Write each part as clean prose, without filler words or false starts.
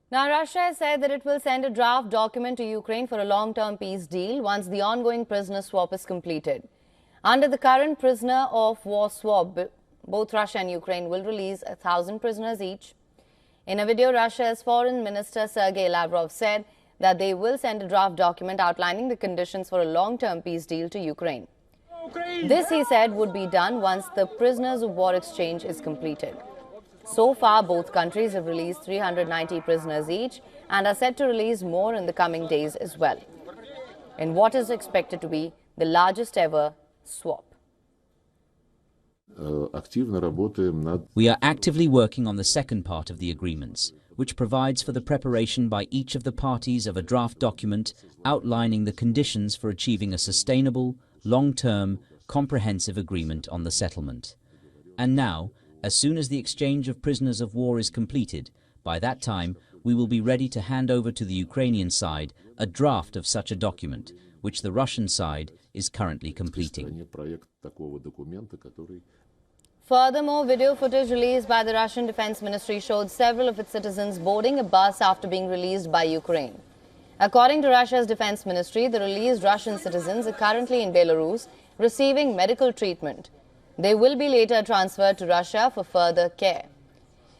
Now, Russia has said that it will send a draft document to Ukraine for a long-term peace deal once the ongoing prisoner swap is completed. Under the current prisoner of war swap, both Russia and Ukraine will release 1,000 prisoners each. In a video, Russia's Foreign Minister Sergei Lavrov said that they will send a draft document outlining the conditions for a long-term peace deal to Ukraine. This, he said, would be done once the prisoners of war exchange is completed. So far, both countries have released 390 prisoners each and are set to release more in the coming days as well, in what is expected to be the largest ever swap. We are actively working on the second part of the agreements, which provides for the preparation by each of the parties of a draft document outlining the conditions for achieving a sustainable, long-term, comprehensive agreement on the settlement. And now, as soon as the exchange of prisoners of war is completed, by that time we will be ready to hand over to the Ukrainian side a draft of such a document, which the Russian side is currently completing. Furthermore, video footage released by the Russian Defense Ministry showed several of its citizens boarding a bus after being released by Ukraine. According to Russia's Defense Ministry, the released Russian citizens are currently in Belarus receiving medical treatment. They will be later transferred to Russia for further care.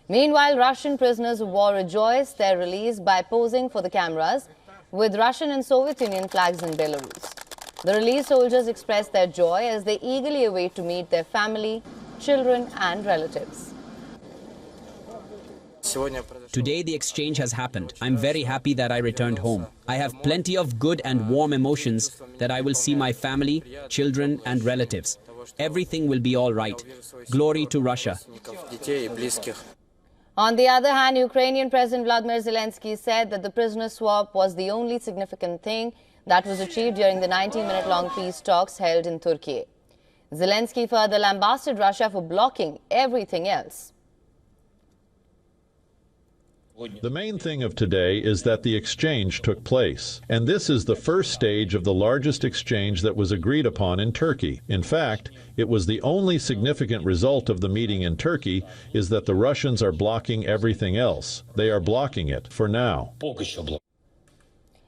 Meanwhile, Russian prisoners of war rejoice their release by posing for the cameras with Russian and Soviet Union flags in Belarus. The released soldiers express their joy as they eagerly await to meet their family, children and relatives. Today the exchange has happened. I'm very happy that I returned home. I have plenty of good and warm emotions that I will see my family, children and relatives. Everything will be all right. Glory to Russia. On the other hand, Ukrainian President Vladimir Zelensky said that the prisoner swap was the only significant thing that was achieved during the 90-minute-long peace talks held in Turkey. Zelensky further lambasted Russia for blocking everything else. The main thing of today is that the exchange took place, and this is the first stage of the largest exchange that was agreed upon in Turkey. In fact, it was the only significant result of the meeting in Turkey is that the Russians are blocking everything else. They are blocking it for now.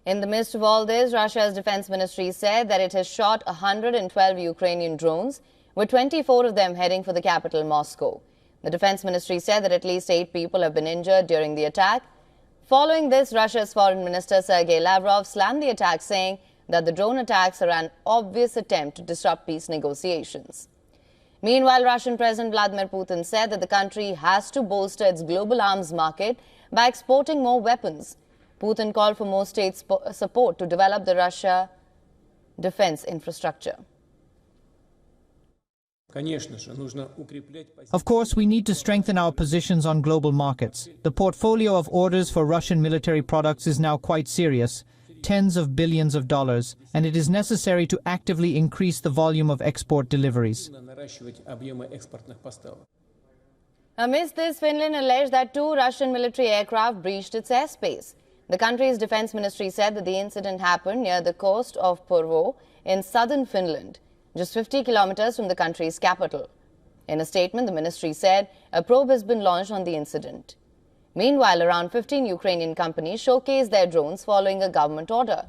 In the midst of all this, Russia's defense ministry said that it has shot 112 Ukrainian drones, with 24 of them heading for the capital, Moscow. The defense ministry said that at least 8 people have been injured during the attack. Following this, Russia's foreign minister Sergei Lavrov slammed the attack, saying that the drone attacks are an obvious attempt to disrupt peace negotiations. Meanwhile, Russian President Vladimir Putin said that the country has to bolster its global arms market by exporting more weapons. Putin called for more state support to develop the Russia defense infrastructure. Of course, we need to strengthen our positions on global markets. The portfolio of orders for Russian military products is now quite serious, tens of billions of dollars, and it is necessary to actively increase the volume of export deliveries. Amidst this, Finland alleged that 2 Russian military aircraft breached its airspace. The country's defense ministry said that the incident happened near the coast of Porvoo in southern Finland, just 50 kilometers from the country's capital. In a statement, the ministry said a probe has been launched on the incident. Meanwhile, around 15 Ukrainian companies showcased their drones following a government order.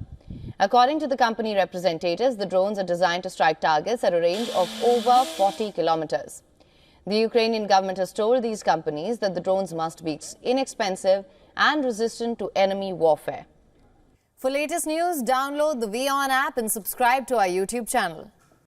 According to the company representatives, the drones are designed to strike targets at a range of over 40 kilometers. The Ukrainian government has told these companies that the drones must be inexpensive and resistant to enemy warfare. For latest news, download the WION app and subscribe to our YouTube channel.